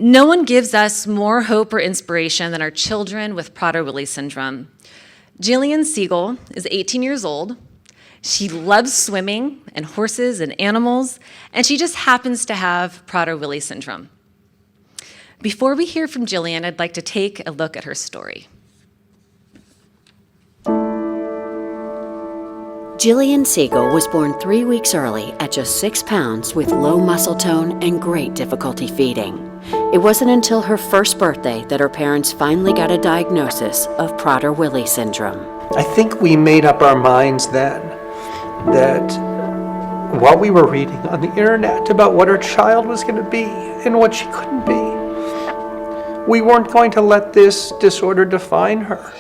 No one gives us more hope or inspiration than our children with Prader-Willi syndrome. Gillian Segall is 18 years old. She loves swimming and horses and animals, and she just happens to have Prader-Willi syndrome. Before we hear from Gillian, I'd like to take a look at her story. Gillian Segall was born 3 weeks early at just 6 pounds with low muscle tone and great difficulty feeding. It wasn't until her first birthday that her parents finally got a diagnosis of Prader-Willi syndrome. I think we made up our minds then that while we were reading on the internet about what our child was going to be and what she couldn't be, we weren't going to let this disorder define her.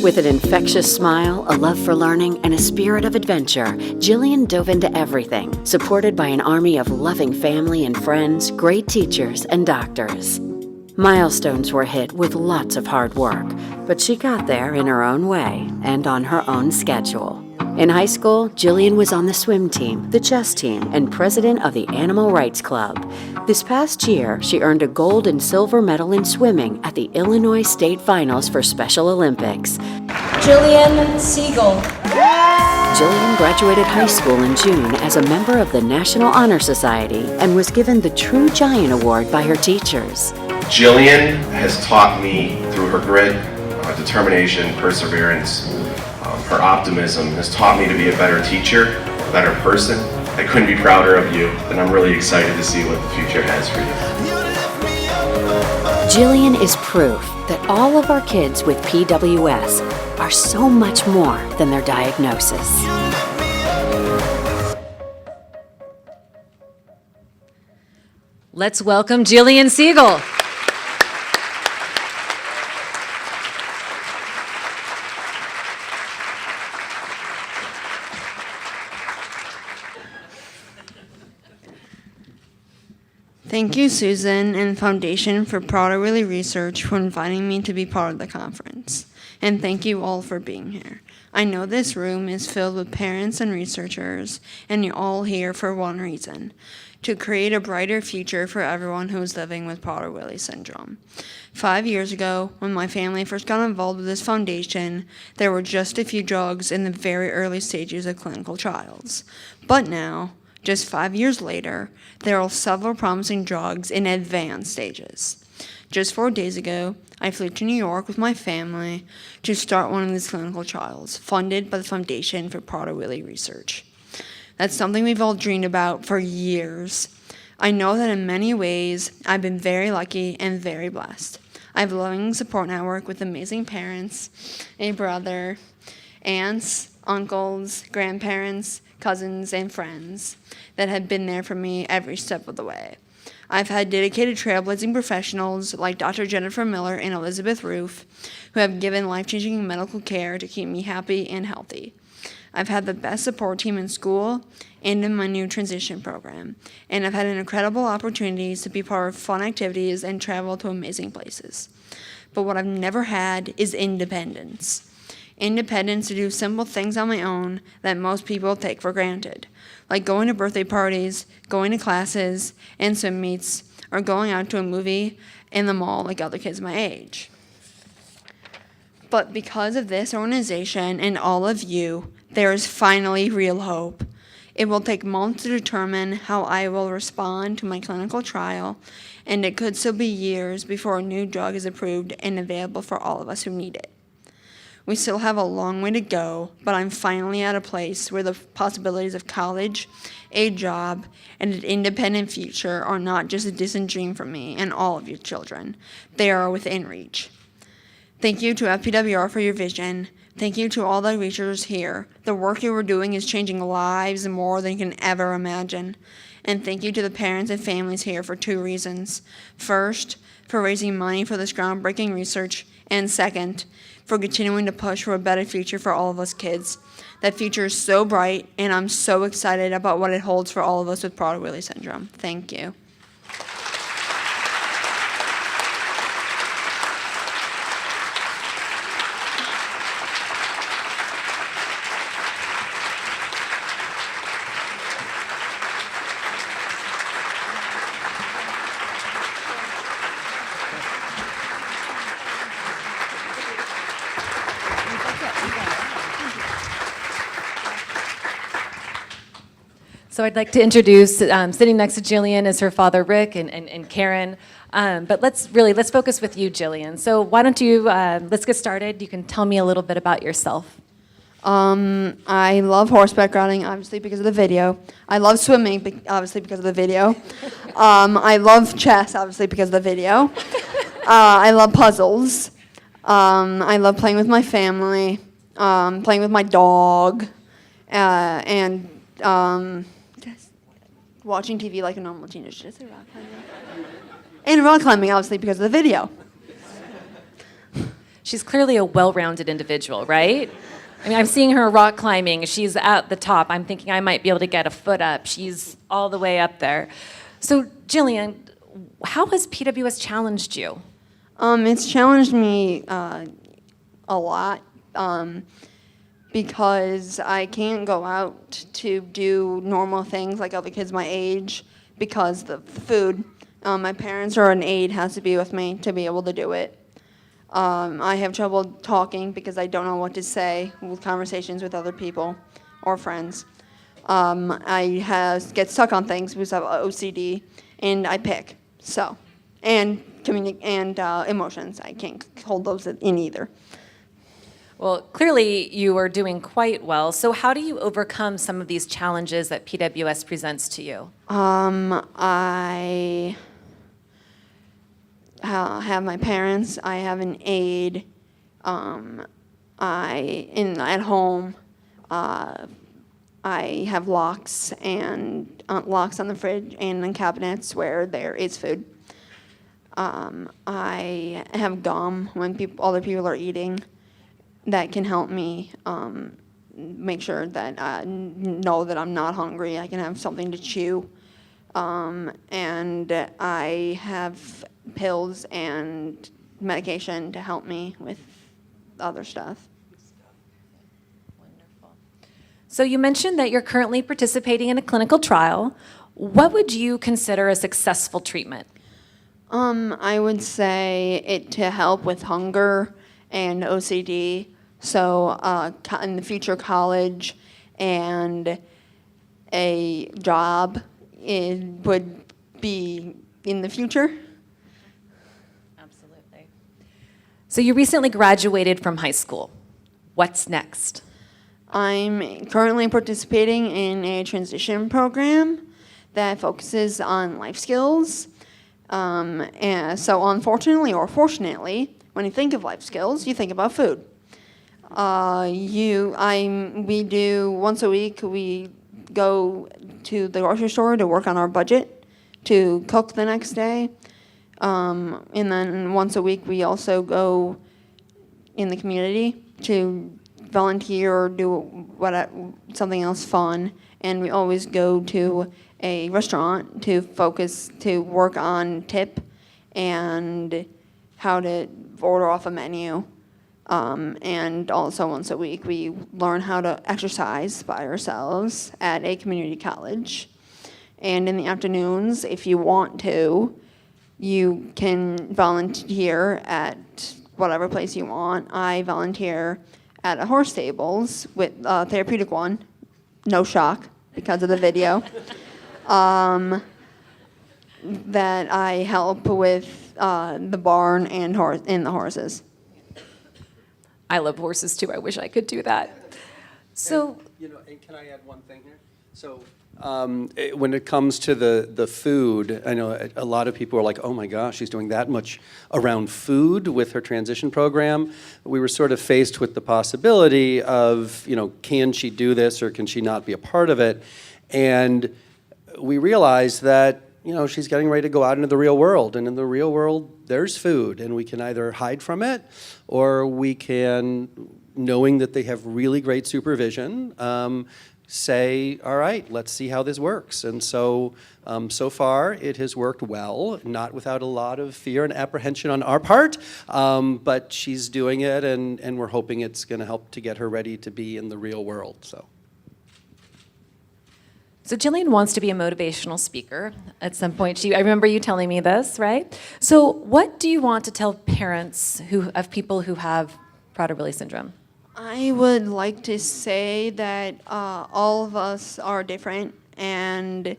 With an infectious smile, a love for learning, and a spirit of adventure, Gillian dove into everything, supported by an army of loving family and friends, great teachers, and doctors. Milestones were hit with lots of hard work, but she got there in her own way and on her own schedule. In high school, Gillian was on the swim team, the chess team, and president of the Animal Rights Club. This past year, she earned a gold and silver medal in swimming at the Illinois State Finals for Special Olympics. Gillian Segall. Gillian graduated high school in June as a member of the National Honor Society and was given the True Giant Award by her teachers. Gillian has taught me through her grit, determination, perseverance, her optimism has taught me to be a better teacher, a better person. I couldn't be prouder of you, and I'm really excited to see what the future has for you. Gillian is proof that all of our kids with PWS are so much more than their diagnosis. Let's welcome Gillian Segall. Thank you, Susan and Foundation for Prader-Willi Research for inviting me to be part of the conference. And thank you all for being here. I know this room is filled with parents and researchers, and you're all here for one reason: to create a brighter future for everyone who is living with Prader-Willi syndrome. 5 years ago, when my family first got involved with this foundation, there were just a few drugs in the very early stages of clinical trials. But now, just 5 years later, there are several promising drugs in advanced stages. Just 4 days ago, I flew to New York with my family to start one of these clinical trials, funded by the Foundation for Prader-Willi Research. That's something we've all dreamed about for years. I know that in many ways, I've been very lucky and very blessed. I have a loving support network with amazing parents, a brother, aunts, uncles, grandparents, cousins, and friends that have been there for me every step of the way. I've had dedicated trailblazing professionals like Dr. Jennifer Miller and Elizabeth Roof, who have given life-changing medical care to keep me happy and healthy. I've had the best support team in school and in my new transition program, and I've had incredible opportunities to be part of fun activities and travel to amazing places. But what I've never had is independence. Independence to do simple things on my own that most people take for granted, like going to birthday parties, going to classes and swim meets, or going out to a movie in the mall like other kids my age. But because of this organization and all of you, there is finally real hope. It will take months to determine how I will respond to my clinical trial, and it could still be years before a new drug is approved and available for all of us who need it. We still have a long way to go, but I'm finally at a place where the possibilities of college, a job, and an independent future are not just a distant dream for me and all of your children. They are within reach. Thank you to FPWR for your vision. Thank you to all the researchers here. The work you are doing is changing lives more than you can ever imagine. And thank you to the parents and families here for 2 reasons. First, for raising money for this groundbreaking research, and second, for continuing to push for a better future for all of us kids. That future is so bright, and I'm so excited about what it holds for all of us with Prader-Willi syndrome. Thank you. So I'd like to introduce, sitting next to Gillian is her father, Rick, and Karen. But let's focus with you, Gillian. So why don't you, let's get started. You can tell me a little bit about yourself. I love horseback riding, obviously, because of the video. I love swimming, obviously, because of the video. I love chess, obviously, because of the video. I love puzzles. I love playing with my family, playing with my dog, and just watching TV like a normal teenager. Did I say rock climbing? And rock climbing, obviously, because of the video. She's clearly a well-rounded individual, right? I mean, I'm seeing her rock climbing. She's at the top. I'm thinking I might be able to get a foot up. She's all the way up there. So, Gillian, how has PWS challenged you? It's challenged me a lot because I can't go out to do normal things like other kids my age because the food. My parents or an aide has to be with me to be able to do it. I have trouble talking because I don't know what to say with conversations with other people or friends. I get stuck on things because I have OCD, and I pick. So, and emotions. I can't hold those in either. Well, clearly you are doing quite well. So how do you overcome some of these challenges that PWS presents to you? I have my parents. I have an aide. At home, I have locks on the fridge and in cabinets where there is food. I have gum when other people are eating that can help me make sure that I know that I'm not hungry. I can have something to chew. And I have pills and medication to help me with other stuff. Wonderful. So you mentioned that you're currently participating in a clinical trial. What would you consider a successful treatment? I would say it to help with hunger and OCD. So in the future, college and a job would be in the future. Absolutely. So you recently graduated from high school. What's next? I'm currently participating in a transition program that focuses on life skills. And so unfortunately or fortunately, when you think of life skills, you think about food. We do once a week, we go to the grocery store to work on our budget, to cook the next day. And then once a week, we also go in the community to volunteer or do something else fun. And we always go to a restaurant to work on tip and how to order off a menu. And also once a week, we learn how to exercise by ourselves at a community college. And in the afternoons, if you want to, you can volunteer at whatever place you want. I volunteer at a horse stables with a therapeutic one, no shock because of the video, that I help with the barn and the horses. I love horses too. I wish I could do that. So, and can I add one thing here? So, when it comes to the food, I know a lot of people are like, oh my gosh, she's doing that much around food with her transition program. We were sort of faced with the possibility of, can she do this or can she not be a part of it? And we realized that she's getting ready to go out into the real world. And in the real world, there's food. And we can either hide from it or we can, knowing that they have really great supervision, say, all right, let's see how this works. And so, so far, it has worked well, not without a lot of fear and apprehension on our part. But she's doing it, and we're hoping it's going to help to get her ready to be in the real world. So Gillian wants to be a motivational speaker at some point. I remember you telling me this, right? So what do you want to tell parents of people who have Prader-Willi syndrome? I would like to say that all of us are different and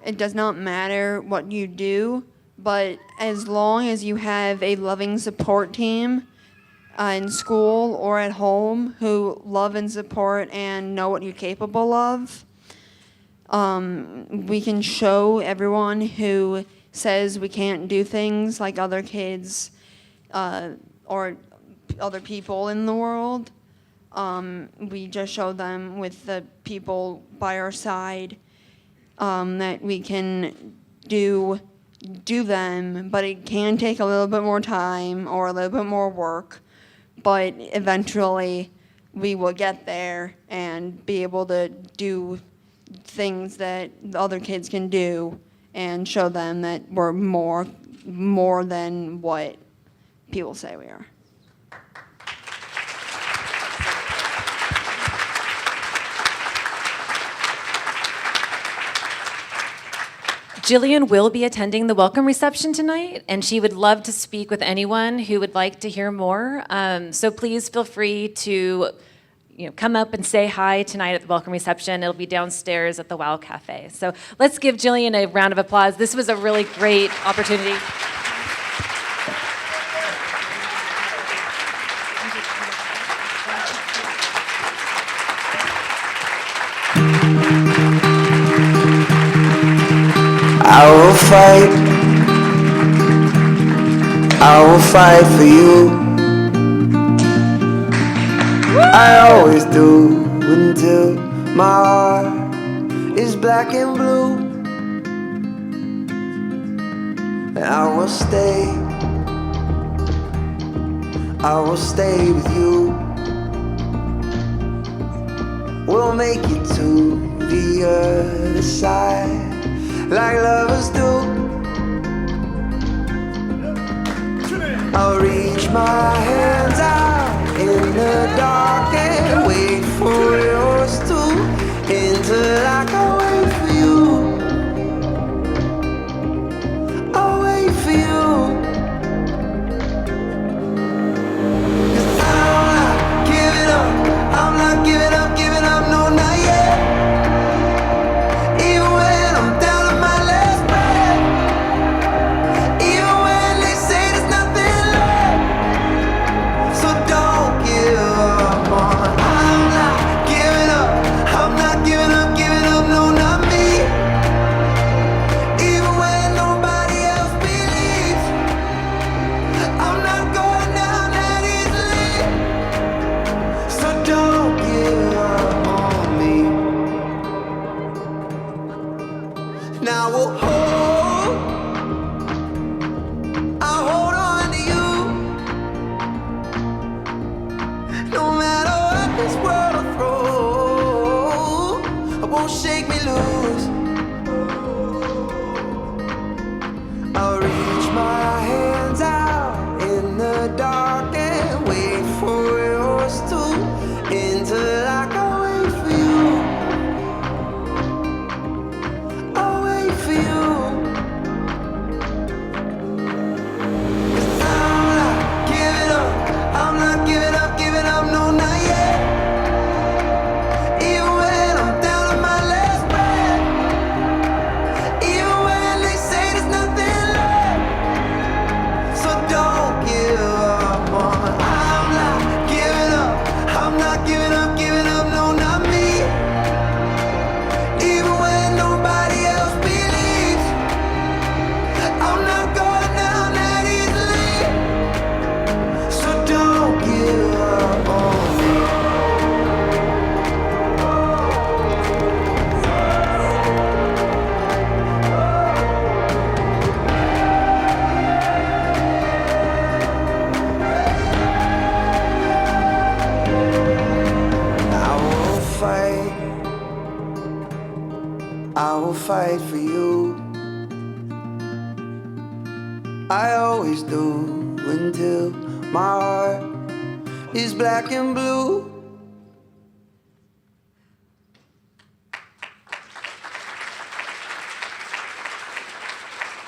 it does not matter what you do, but as long as you have a loving support team in school or at home who love and support and know what you're capable of, we can show everyone who says we can't do things like other kids or other people in the world. We just show them with the people by our side that we can do them, but it can take a little bit more time or a little bit more work, but eventually we will get there and be able to do things that the other kids can do and show them that we're more than what people say we are. Gillian will be attending the welcome reception tonight, and she would love to speak with anyone who would like to hear more. So please feel free to come up and say hi tonight at the welcome reception. It'll be downstairs at the Wow Cafe. So let's give Gillian a round of applause. This was a really great opportunity. I will fight for you. I always do until my heart is black and blue. And I will stay with you. We'll make it to the other side like lovers do. I'll reach my hands out in the dark and wait for yours to until I can wait for you. I'll wait for you. 'Cause I'm not giving up. I'm not giving up, no, not yet. Even when I'm down to my last breath. Even when they say there's nothing left. So don't give up on. I'm not giving up. I'm not giving up, no, not me. Even when nobody else believes. I'm not going down that easily. So don't give up on me. Now we'll I'll hold on to you. No matter what this world will throw, it won't shake me loose. I'll reach my hands out in the dark and wait for yours to until I can wait for you. I'll wait for you. 'Cause I'm not giving up. I'm not giving up, no, not yet. Even when I'm down to my last breath. Even when they say there's nothing left. So don't give up on. I'm not giving up. I'm not giving up, no, not me. Even when nobody else believes. I'm not going down that easily. So don't give up on me. I will fight for you. I always do until my heart is black and blue.